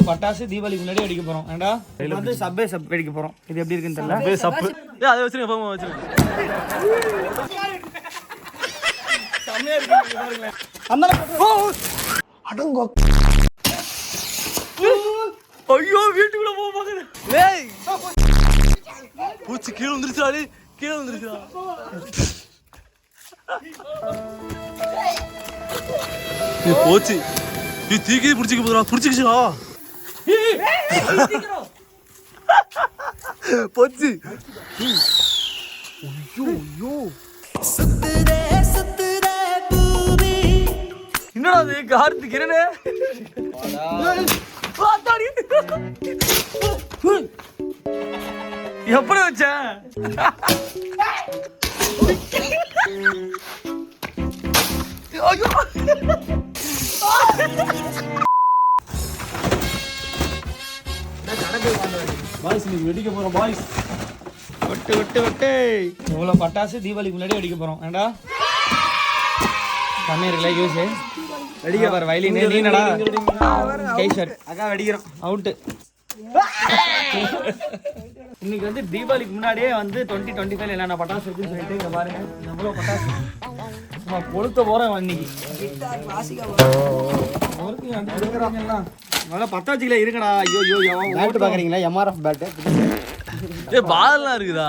பட்டாசு தீபாவளிக்கு முன்னாடி வெடிக்க போறோம். ஏண்டா வந்து சப்பே சப் வெடிக்க போறோம். இது எப்படி இருக்குன்னு தெரியல. சப்பே சப்பு. ஏய் அத வச்சிருங்க போங்க வச்சிருங்க. சமையா இருக்கு பாருங்க. அண்ணா அடங்கோ. ஐயோ வீட்டுக்குள்ள போக பாக்குது. ஏய் பூச்சி கீழ வந்துருச்சுடா. கீழ வந்துருச்சுடா. ஏய் போச்சு. நீ தீக்கி புடிச்சிக்க போறா. புடிச்சிக்கிச்சா? போச்சு. ஐயோ ஐயோ. சுத்துதே சுத்துதே பூமி. என்னடா இது கார்த்தி கிரணே? வாடாடி. எப்படி வச்ச? ஐயோ. பாய்ஸ் நீங்க வெடிக்க போறோம் பாய்ஸ். விட்டு விட்டு விட்டு இவ்வளோ பட்டாசு தீபாவளிக்கு முன்னாடி வெடிக்க போறோம். ஏண்டா கம்மியா இருக்குல்ல யூஸ் வெடிக்க பாரு வயலின் நீனடா கை ஷர்ட் அக்கா வெடிக்கிறோம் அவுட்டு. இன்னைக்கு வந்து தீபாவளிக்கு முன்னாடியே வந்து 2025 என்னென்ன பட்டாசு இருக்குன்னு சொல்லிட்டு இங்க பாருங்க எவ்வளோ பட்டாசு கொளுத்த போறோம் இன்னைக்கு. நல்லா பட்டாச்சுல இருக்கடா. ஐயோ ஐயோ பேட் பாக்குறீங்களா? MRF bad. ஏ பால்லாம் இருக்குதா?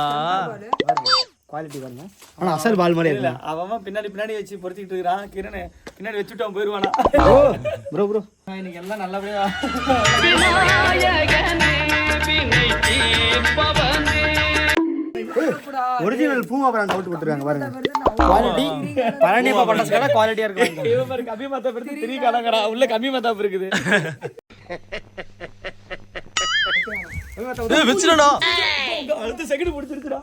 குவாலிட்டி பாருங்க. ஆனா அசல் பால் மாதிரி இல்ல. அவன் பின்னாடி வச்சு பொறுத்திட்டு இருக்கான். கிரண் பின்னாடி வச்சுட்டு அவன் போயிடுவானா? ப்ரோ ப்ரோ இன்னைக்கு எல்லாம் நல்லபடியா ஒரிஜினல் பூமா பிராண்ட் அவுட் கொடுத்துருக்காங்க பாருங்க. குவாலிட்டி பழனி பட்டாசு கடை குவாலிட்டியா இருக்கு. இவன் பாரு கம்மி மத்தாப்பு எடுத்து திரி கலங்கடா. உள்ள கம்மி மத்தாப்பு இருக்குது. ஏய் வெச்சுடா. அடுத்த செகண்ட் முடிச்சிருச்சுடா.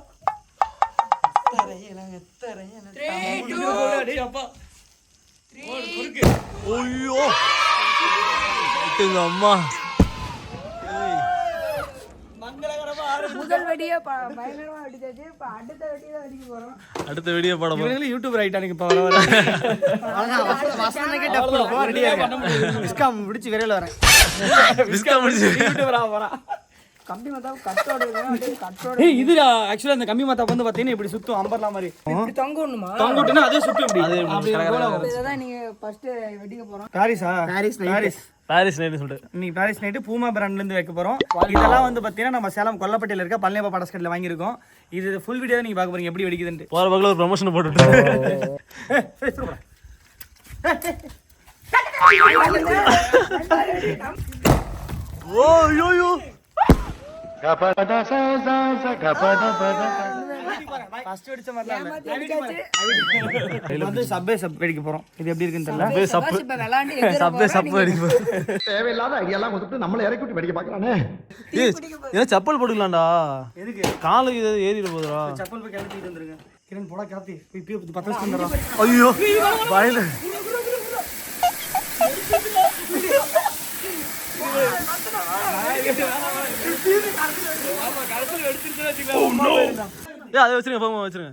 ஐயோ அம்மா முதல் வெடியே பயங்கரமா வெடிச்சாச்சு. இப்ப அடுத்த வெடியை தான் வெடிக்க போறோம். அடுத்த வீடியோ போட போறோம். யூடியூப் ரைட்டானுக்கு இப்ப வர விஸ்காம் முடிச்சு விரைவில் வரேன். விஸ்காம் முடிச்சு யூடியூபரா போறான். கம்பி மத்தாப்பு கட்டோட கட்டோட. ஏய் இதுடா ஆக்சுவலா அந்த கம்பி மத்தாப்பு வந்து பாத்தீங்கன்னா இப்படி சுத்தும் அம்பர்லா மாதிரி. இப்படி தொங்கணுமா? தொங்கட்டுனா அதே சுத்தும் இப்படி. இதான் நீங்க ஃபர்ஸ்ட் வெடிக்க போறோம். பாரிஸா? பாரிஸ் நைட் சொல்லிட்டு இன்னைக்கு பாரிஸ் நைட்டு பூமா பிராண்ட்ல இருந்து வைக்க போறோம். இதெல்லாம் வந்து பாத்தீங்கன்னா நம்ம சேலம் கொல்லப்பட்டியில இருக்க பழனியப்பா பட்டாசு கடையில வாங்கியிருக்கோம். இது ஃபுல் வீடியோ நீங்க பாக்க போறீங்க எப்படி வெடிக்குதுன்னு. போற பக்கல ஒரு ப்ரமோஷன் போட்டுட்டு ஓ யோ யோ கபட சா கபட பட ஃபர்ஸ்ட் வெடிச்ச மாதிரி இல்ல. வந்து சப்பே சப் வெடிக்க போறோம். இது எப்படி இருக்குன்னு தெரியல. சப்பே சப்பு வெடிக்க போறோம். தேவையில்லாத ஐடியா எல்லாம் கொடுத்துட்டு நம்மள இறக்கி விட்டு வெடிக்க பார்க்கறானே. ஏய் என்ன செப்பல் போட்டுக்கலாம்டா. எதுக்கு? காலுக்கு ஏறிட போகுதுடா. செப்பல் போய் கிளப்பிட்டு வந்துருங்க. கிரண் போடா காத்தி போய் 10 நிமிஷம் வந்துறோம். ஐயோ பயல ஏய் அத வச்சிருங்க போங்க வச்சிருங்க.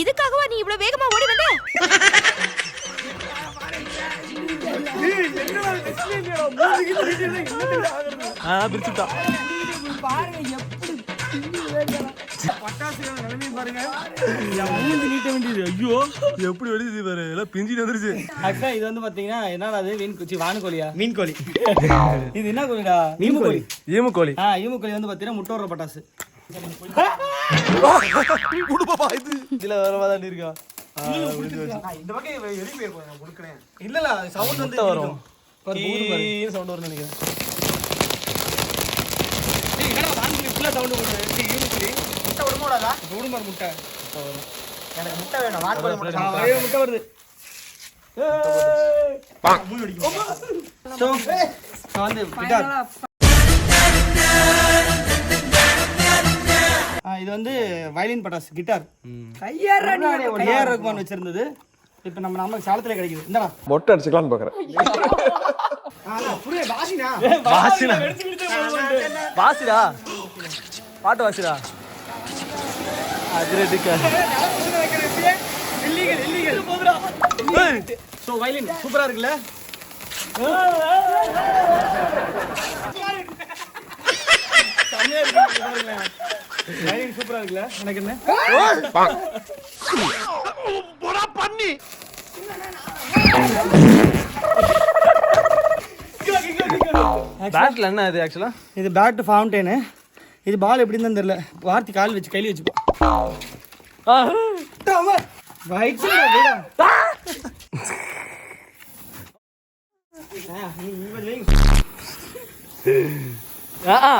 இதுக்காகவா நீ இவ்வளவு வேகமா ஓடி வந்த? பிரிச்சுட்டா பாருங்க எப்படி பட்டாசுகள் நிலைமை பாருங்க. மூஞ்சி நீட்ட வேண்டியது. ஐயோ எப்படி வெடிச்சு பாரு எல்லாம் பிஞ்சிட்டு வந்துருச்சு. ஆக்சுவலா இது வந்து பாத்தீங்கன்னா என்னடா அது மீன் குச்சி வானுக்கோழியா? மீன் கோழி. இது என்ன கோழிடா? ஈமு கோழி. ஈமு கோழி. ஈமு கோழி வந்து பாத்தீங்கன்னா முட்டை வர பட்டாசு. குடுப்பா இது இதுல வரவாதான் இருக்கா? இந்த பக்கம் எரி பேர் போறேன் குடுக்குறேன். இல்ல சவுண்ட் வந்து வரும். சவுண்ட் வரும்னு நினைக்கிறேன். டேய் என்னடா வானுக்கோழி ஃபுல்லா சவுண்ட் வருது. ஈமு கோழி முட்டை வருமாடா? வருமா முட்டை? முட்டை வரும். எனக்கு முட்டை வேணும். வானுக்கோழி முட்டை. ஒரே முட்டை வருது. ஏய் பாங் மூணு அடிக்கும். சோ வந்து கிட்டார். இது வந்து வயலின் பட்டாசு கிட்டார். கையாரா ஏஆர் ரஹ்மான் வச்சிருந்தது. இப்போ நம்ம சாலத்துல கிடைக்குது. இந்தடா மொட்டை அடிச்சுக்கலாம்னு பாக்குறேன். புரிய வாசினா வாசினா வாசிடா பாட்டு வாசிடா. அதிரடிக்கா ஸோ வயலின் சூப்பரா இருக்குல்ல? செமையா இருக்கு பாருங்களேன். வயலின் சூப்பரா இருக்குல்ல? எனக்கு என்ன பண்ணி பேட்ல என்ன இது ஆக்சுவலா? இது பேட் ஃபவுண்டெயின். இது பால் எப்படி இருந்தாலும் தெரியல. வார்த்தி கால் வச்சு கையில வச்சுப்போம்.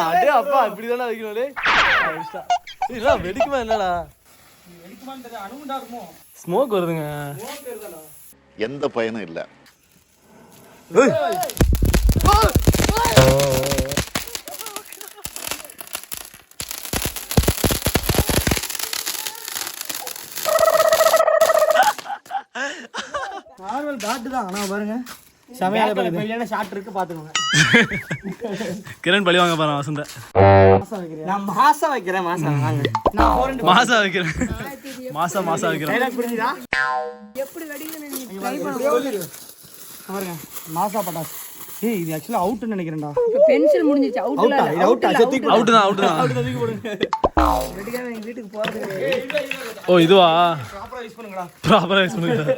அடே அப்பா இப்படிதானே வைக்கணும். வெடிக்குமா என்னடா? ஸ்மோக் வருதுங்க. எந்த பயனும் இல்லை. நார்மல் பேட் தான். ஆனா பாருங்க செமையான பெரியான ஷாட் இருக்கு பாத்துக்கோங்க. கிரண் பழி வாங்க பாரு வசந்த. நான் மாசா வைக்கிறேன். மாசா வாங்க. நான் 4 மாசா வைக்கிறேன். மாசா வைக்கிறேன். டைலாக் புரியுதா? எப்படி வெடிக்குதுன்னு நீ ட்ரை பண்ணு. பாருங்க மாசா பட்டாஸ். ஏய் இது एक्चुअली அவுட்னு நினைக்கிறேன்டா. இப்ப பென்சில் முடிஞ்சிச்சு. அவுட் இல்ல. இது அவுட். அவுட் தான். தூக்கி போடுங்க. வெடிக்காம எங்க வீட்டுக்கு போறது. ஓ இதுவா? ப்ராப்பரா யூஸ் பண்ணுங்கடா. ப்ராப்பரா யூஸ் பண்ணுங்க.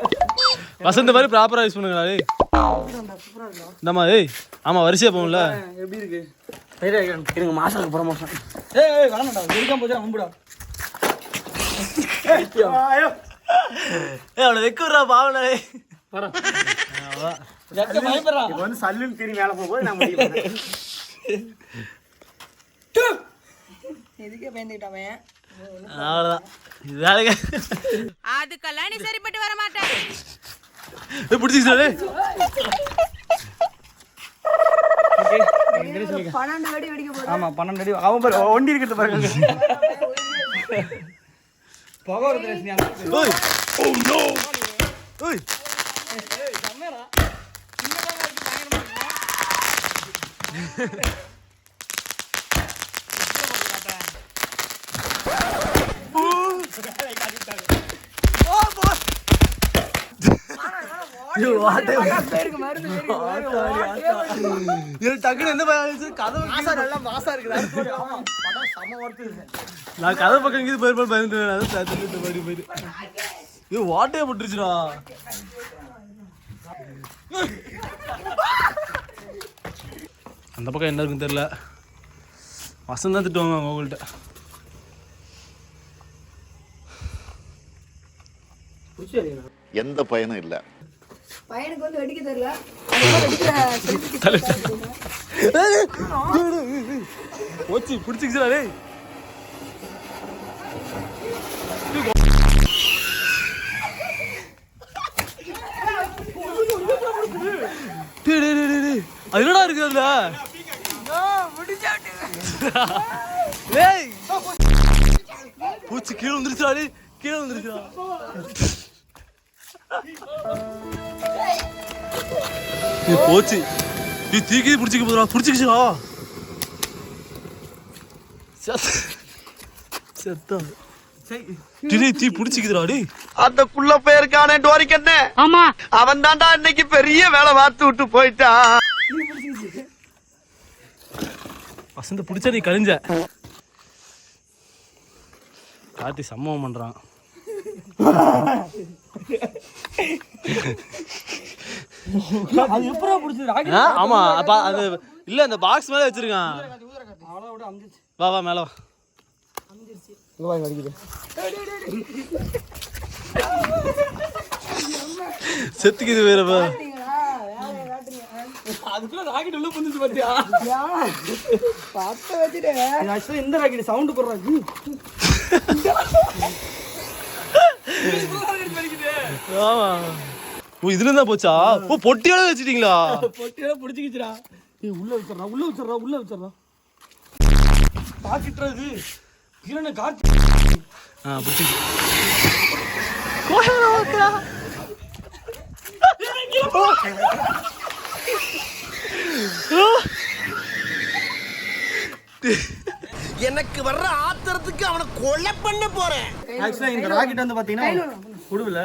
வசந்த மாதிரி ப்ராப்பரா யூஸ் பண்ணுங்கடா. டேய் இந்தமா ஏய் ஆமா வரிசையா போகும்ல. எப்படி இருக்கு? இருங்க மாசாக்கு ப்ரமோஷன். ஏய் வரங்கடா. இருக்காம போச்சா அம்புடா. ஐயோ ஏய் அவளை வெக்குறா பாவல. வர ஜக்க பயப்பறா. இது வந்து சல்லுன்னு திரும்பி மேல போகுது. நான் முடியல. எதுக்கே பயந்துட்டாமே. அவ்வளவுதான். இது வேலைக்கு அதுக்கெல்லாம் நீ சரிப்பட்டு வர மாட்டேன். பிடிச்சிக்கிச்சா? ஓகே 12 வெடி வெடிக்க போகுது. ஆமா 12 அடி. அவன் பாரு ஒண்டி இருக்குது பாருங்க. பவர் வருது ரேஸ்னியா. ஓய் ஓ நோ. ஓய் ஏய் கம்மரா. சின்னதா இருக்கு பயங்கரமா இருக்கு. நான் கதை பக்கம் இங்கே போயிருப்பேன் பயந்துட்டு இது வாட்டையே போட்டுருச்சுடா. அந்த பக்கம் என்ன இருக்குன்னு தெரியல. வசந்த் தான் திட்டுவாங்க உங்கள்கிட்ட. எந்த பயனும் இல்லை. பையனுக்கு வந்து வெடிக்க தெரியல. போச்சு பிடிச்சிக்கிச்சா? டேய் அது என்னடா இருக்கு அதுல? பூச்சி கீழே வந்துருச்சா? கீழே வந்துருச்சா? போச்சு. நீ தீக்கி பிடிச்சிக்க போதுடா. பிடிச்சிக்கிச்சா? செத்தா தீ பிடிச்சிக்குதுடா. டேய் அந்த புள்ள பேருக்கானே டோரிக்கண்ணே. ஆமா அவன் தான்டா இன்னைக்கு பெரிய வேலை பார்த்து விட்டு போயிட்டான். வசந்த பிடிச்சா நீ கழிஞ்ச. கார்த்தி சம்பவம் பண்றான். அது எப்பறா புடிச்சது? ஆமா அப்ப அது இல்ல அந்த பாக்ஸ் மேல வச்சிருக்கான். அவ்வளவுட அம்திச்சு. வா வா மேல வா. அம்திச்சு. இங்க வா அடிக்குது. செத்துக்குது வேற பா. அதுக்குள்ள ராக்கெட் உள்ள புந்துச்சு பாத்தியா? பத்த வச்சிட்டே. இது ஆக்சுவலி இந்த ராக்கெட் சவுண்ட் போடுறாங்க. ஆமா. ஓ இதுல இருந்தா போச்சா? ஓ பொட்டியோட வச்சிட்டீங்களா? பொட்டியோட புடிச்சிக்கிச்சுடா. ஏய் உள்ள வச்சிரறா. பாக்கிட்றது. இல்லன்னா கார்த்தி. புடிச்சிச்சு. எனக்கு வர்ற ஆத்திரத்துக்கு அவனை கொலை பண்ண போறேன். ஆக்சுவலா இந்த ராக்கெட் வந்து பாத்தீங்கன்னா குடுவுல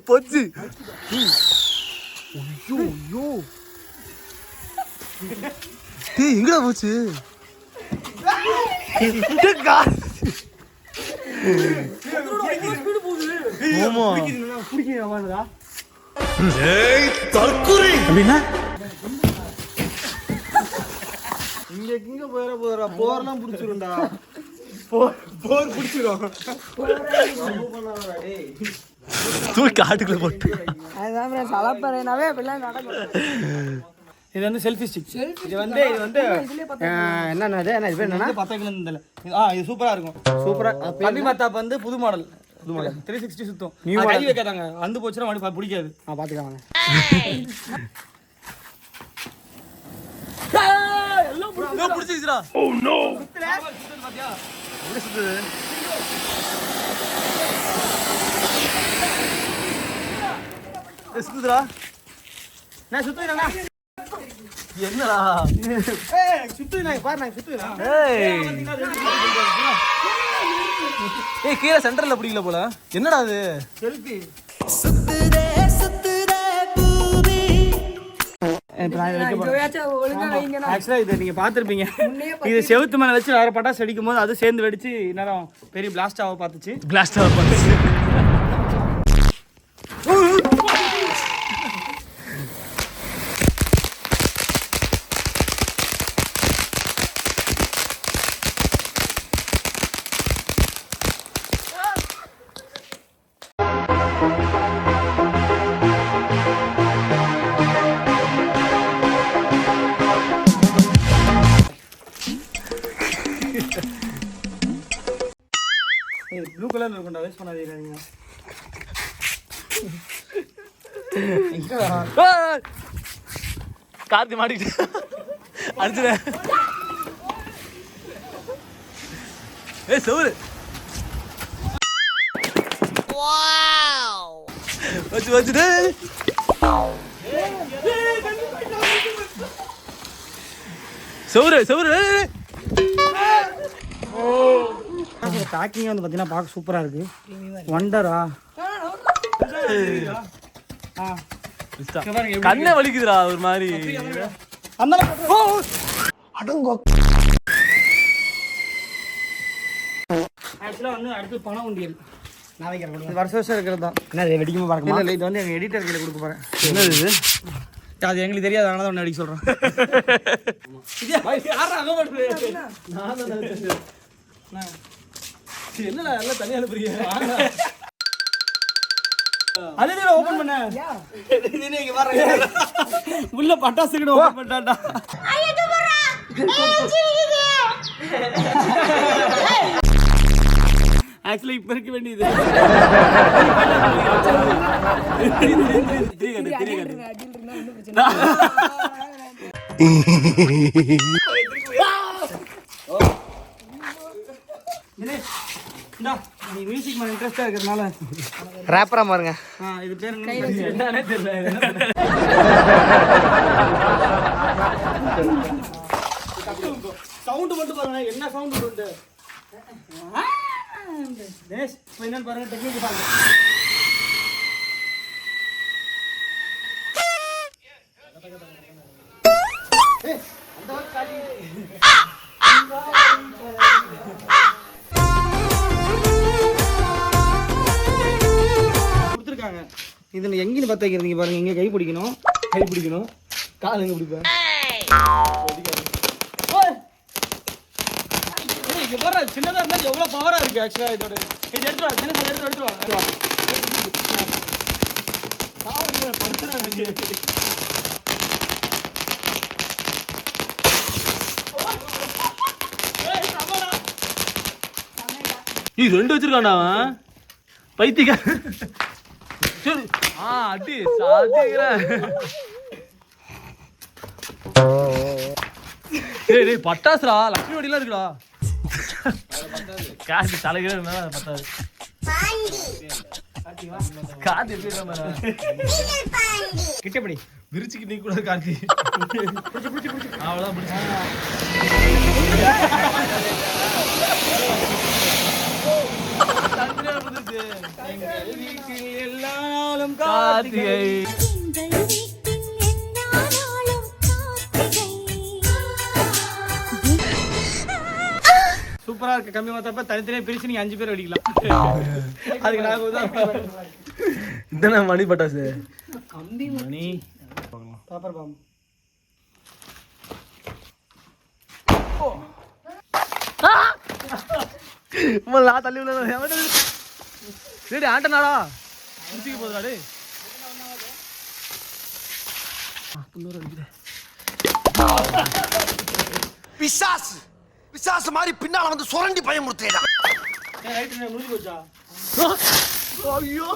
போச்சு. டேய் எங்கடா போச்சு? இங்க போற போர்லாம் புடிச்சிரும்டா. போர் புடிச்சிரும். தூக்கி ஆட்டுக்குள்ள போட்டு. அதுதான் ஃப்ரெண்ட்ஸ் அலப்பறைனாவே அப்படிலாம் நடக்கும். இது வந்து செல்ஃபி ஸ்டிக். இது வந்து என்னன்னா இது என்ன பேர் என்னன்னா 10 கிலோ இந்த இது சூப்பரா இருக்கும். சூப்பரா கம்மி மத்தாப் வந்து புது மாடல் 360 சுத்தம். கை வைக்காதாங்க. வந்து போச்சுனா மறுபடியும் பிடிக்காது. பாத்துக்கலாம். எல்லாம் புடிச்சிச்சுடா. Oh no. பாத்தியா? எப்படி சுத்துது? சுத்துதுடா. நான் சுத்துறேனா? என்னடா? ஏய் சுத்துறேனா பாரு நான் சுத்துறேனா? ஏய் கீழ சென்டர்ல பிடிக்கல போல. என்னடா இது? செல்ஃபி. ஆக்சுவலா இது நீங்க பாத்திருப்பீங்க. இது செவுத்து மேல வச்சு வேற பட்டாசு வெடிக்கும் போது அது சேர்ந்து வெடிச்சு நேரம் பெரிய பிளாஸ்ட் ஆக பார்த்துச்சு. பிளாஸ்ட் ஆக பார்த்துச்சு. ப்ளூ கலர்ல இருக்கும்டா வேஸ்ட் பண்ணாதீங்க. கார்த்தி மாட்டிக்கிட்டு அடிச்சுட. ஏய் சவுரு வச்சு வச்சுட்டு சவுரு சவுரு. பேக்கிங் வந்து பார்த்தீங்கன்னா பார்க்க சூப்பராக இருக்கு. வண்டரா கண்ணே வலிக்குதுடா ஒரு மாதிரி. ஆக்சுவலாக வந்து அடுத்து பணம் உண்டியல் நான் வைக்கிறேன். வருஷம் இருக்கிறது தான். என்ன இது வெடிக்குமா பார்க்கணும்? இல்லை இது வந்து எங்கள் எடிட்டர் கையில் கொடுக்க போகிறேன். என்னது இது? அது எங்களுக்கு தெரியாது, அதனால தான் ஒன்று அடிக்க சொல்கிறேன். என்னடா எல்லாம் தனியாக அனுப்புறீங்க? அதே ஓபன் பண்ண உள்ள பட்டாசு கூட ஓபன் பண்ணாடா. ஆக்சுவலி இப்ப இருக்க வேண்டியது நீ மியூசிக் மேல இன்ட்ரெஸ்டா இருக்கிறதுனால ரேப்பரா பாருங்க. இது பேர் என்னன்னே தெரியல. சவுண்ட் மட்டும் பாருங்க, என்ன சவுண்ட் உண்டு. தேஷ் என்னன்னு பாருங்க, டெக்னிக் பாருங்க. கொடுத்துருக்காங்க. இது எங்கன்னு பார்த்து வைக்கிறீங்க பாருங்க. இங்க கை பிடிக்கணும், கால் எங்க பிடிப்பேன். இங்க பாரு, சின்னதா இருந்தா எவ்வளவு பவரா இருக்கு. ஆக்சுவலா இதோட இது எடுத்து வா, சின்ன எடுத்து வா. நீ ரெண்டு வச்சிருக்கான்டா அவன் பைத்தியக்க. சரி அடி சாத்திக்கிறேன். டேய் பட்டாசுடா, லட்சுமி வடிலாம் இருக்குடா. காசு தலைகிறேன் பத்தாது. காத்து எப்படி இருக்காம கிட்டப்படி விரிச்சுக்கு நீ கூட கார்த்தி அவ்வளோதான் பிடிச்சி எல்லாரும் கார்த்திகை சூப்பரா இருக்கு. கம்மி மத்தப்ப தனித்தனியா பிரிச்சு நீங்க 5 பேர் அடிக்கலாம். அதுக்கு நான் இதானே மணி பட்டாசு மணி பாப்பர் பாம். நான் தள்ளி விட சரி ஆண்டனாடா முடிச்சுக்க போதுடா டே பிசாசு பிசாசு மாதிரி பின்னால வந்து சுரண்டி பயமுறுத்தேடா. முடிஞ்சு போச்சா? ஐயோ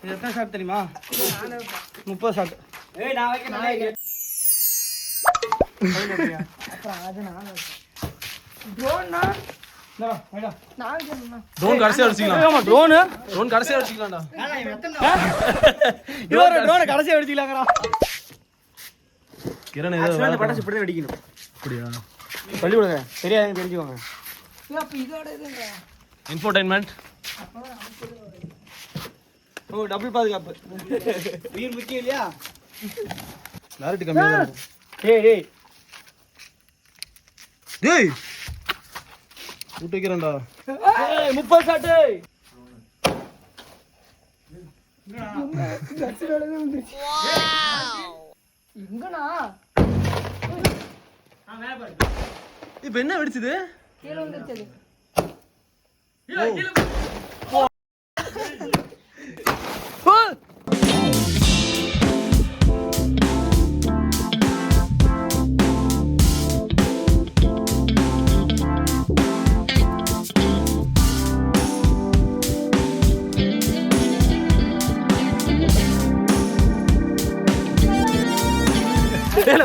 இது எத்தனை ஷாட் தெரியுமா? 30 ஷாட். நான் வைக்கிறேன். ட்ரோன் கடைசியா அடிச்சிக்கலாம். ட்ரோன் கடைசியா அடிச்சிக்கலாம்டா. ட்ரோனை கடைசியா அடிச்சிக்கலாங்கடா. கிரண் ஏதோ வேலை பட்டாசு இப்படி அடிக்கணும். அப்படியா? சொல்லி கொடுங்க, தெரியாதுன்னு தெரிஞ்சுக்கோங்க. இன்ஃபோடைன்மெண்ட். ஓ, டபுள் பாதுகாப்பு. உயிர் முக்கியம் இல்லையா? லாரிட்டி கம்மியா தான் இருக்கும். டேய் விட்டு வைக்கிறேன்டா. 30 ஷாட். எங்கண்ணா இப்ப என்ன வெடிச்சது? கீழே வந்துருச்சது.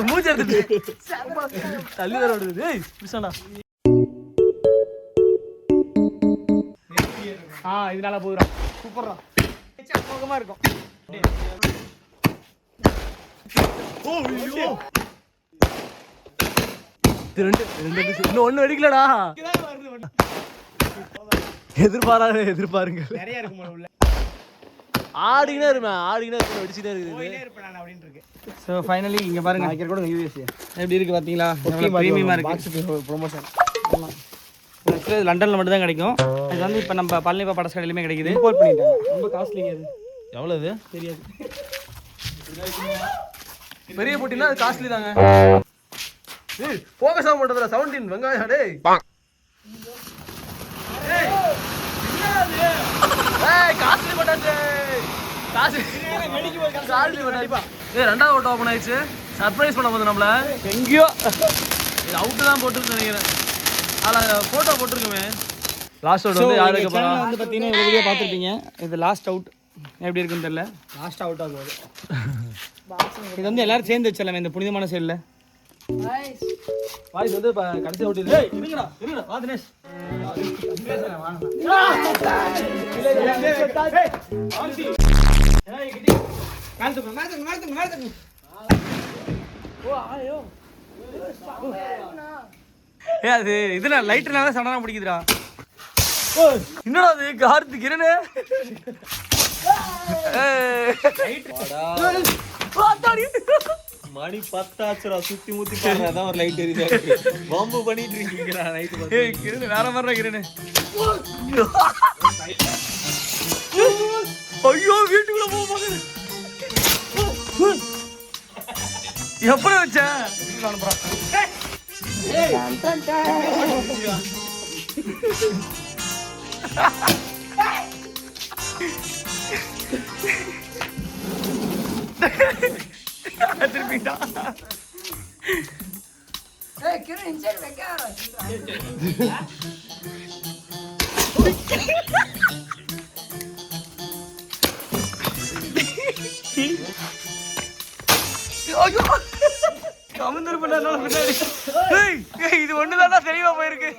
மூச்சு எடுத்துட்டு தள்ளி வர விடுது. ஏய் பிடிச்சாண்டா. இதனால போதுடா. சூப்பர்டா. பக்கமா இருக்கும். இன்னும் ஒண்ணு வெடிக்கலடா. எதிர்பாருங்க. நிறைய இருக்கும் உள்ள. ஆடிக்கினே இருப்பேன் வெடிச்சுட்டே இருக்குது. ஸோ ஃபைனலி இங்கே பாருங்க, எப்படி இருக்கு பார்த்தீங்களா? ப்ரீமியமாக இருக்கு. ப்ரொமோஷன் ஆக்சுவலி லண்டனில் மட்டும் தான் கிடைக்கும். இது வந்து இப்போ நம்ம பழனிப்பா படஸ் கடையிலுமே கிடைக்குது. இம்போர்ட் பண்ணிட்டாங்க. ரொம்ப காஸ்ட்லிங்க அது. எவ்வளோ இது தெரியாது. பெரிய போட்டினா அது காஸ்ட்லி தாங்க. ஏய் ஃபோக்கஸ் ஆக மாட்டேதுடா. 17 வெங்காயம் டேய். ஏய் காஸ்ட்லி பட்டாசு. காஸ்ட்லி பட்டாசு. ஏய் ரெண்டாவது ஓட்ட ஓபன் ஆயிடுச்சு. சர்ப்ரைஸ் பண்ண போகுது நம்மள. எங்கேயோ இது அவுட் தான் போட்டுருக்கு நினைக்கிறேன். அதுல போட்டோ போட்டுருக்குமே. லாஸ்ட் அவுட் வந்து யாருக்கு போறா வந்து பார்த்தீங்கன்னா இந்த வீடியோ பார்த்துருப்பீங்க. இது லாஸ்ட் அவுட் எப்படி இருக்குன்னு தெரியல. லாஸ்ட் அவுட் ஆகுது. இது வந்து எல்லாரும் சேர்ந்து வச்சிடலாமே இந்த புனிதமான சைடில். வாய்ஸ் வந்து கடைசி அவுட் இது. இருங்கடா வா தினேஷ். அது இதுல லைட்னால சடனா பிடிக்குதுடா. என்னடா அது கார்த்திக் கிரணே. மணி 10 ஆச்சுடா. சுத்தி முத்தி பாருங்க. அதான் ஒரு லைட் எரியுது. பாம்பு பண்ணிட்டு இருக்கீங்கடா நைட். ஏய் கிரண் வேற மாதிரி கிரண். ஐயோ வீட்டுக்குள்ள போக பாக்குது. எப்படி வச்ச அனுப்புறான். திரும்பிட்டா. ஏய் கிரண் இன்சைட் வைக்காத. ஐயோ இது ஒண்ணுதான் தெளிவா போயிருக்கு.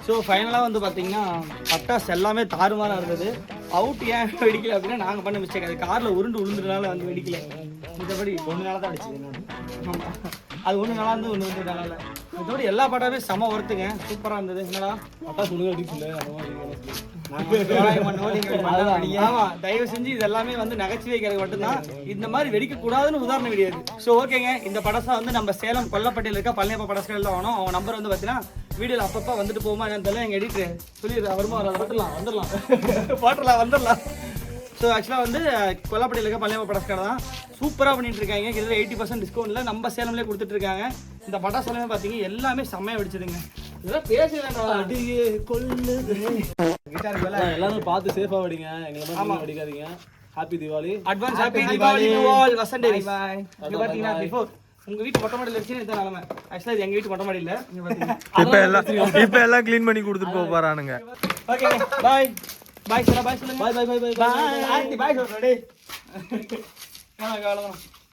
ஸோ ஃபைனலாக வந்து பார்த்தீங்கன்னா பட்டாசு எல்லாமே தாறுமாறாக இருந்தது. அவுட் ஏன் வெடிக்கல அப்படின்னா நாங்கள் பண்ண மிஸ்டேக். அது காரில் உருண்டு விழுந்துறதுனால வந்து வெடிக்கல. மற்றபடி ஒன்று நாளாக தான் அடிச்சது. ஆமாம், அது ஒன்று நாளாக இருந்து ஒன்று வந்து நல்லா. மற்றபடி எல்லா பட்டாமே செம ஒருத்துங்க, சூப்பராக இருந்தது. என்னடா பட்டாசு ஒழுங்காக அடிக்கல. ஆமாம், தயவு செஞ்சு இது எல்லாமே வந்து நகைச்சுவை வைக்கிறது மட்டும்தான். இந்த மாதிரி வெடிக்கக்கூடாதுன்னு உதாரணம் கிடையாது. ஸோ ஓகேங்க, இந்த படசா வந்து நம்ம சேலம் கொல்லப்பட்டியில் இருக்க பழனியப்பா படஸ்கள் தான் வேணும். அவங்க நம்பர் வந்து பார்த்தீங்கன்னா வீடியோவில் அப்பப்போ வந்துட்டு போகுமா என்னன்னு தெரியல. எங்கள் எடிட்டர் சொல்லிடுறேன், வருமா வந்துடலாம் வந்துடலாம். ஸோ ஆக்சுவலாக வந்து கொல்லப்பட்டியில் இருக்க பழனியப்பா படஸ்கள் தான் சூப்பராக பண்ணிட்டு இருக்காங்க. கிட்டத்தட்ட 80% டிஸ்கவுண்ட்டில் நம்ம சேலம்லேயே கொடுத்துட்டு இருக்காங்க. இந்த பட்டாசு எல்லாமே பார்த்தீங்க எல்லாமே செம்மையாக வெடிச்சதுங்க. இதெல்லாம் பேச வேண்டாம். அடியே கொள்ளு எல்லாரும் பார்த்து சேஃபா வெடிங்க. எங்களை மாதிரி வெடிக்காதீங்க. Happy Deepavali. Advance happy Deepavali to all வசண்டேரி. இங்க பாத்தீங்கன்னா பிஃபோர் உங்க வீட்டு மொட்டை மாடியில வச்சு இந்த நிலைமை. ஆக்சுவலா இது எங்க வீட்டு மொட்டை மாடி இல்ல. இங்க பாத்தீங்க இப்ப எல்லாம் க்ளீன் பண்ணி கொடுத்துட்டு போக போறானுங்க. ஓகே பை பை சொல்லுங்க. பை சொல்லுங்க. Bye bye bye bye. Aunty bye சொல்றேன் டேய். நான் காலதான்.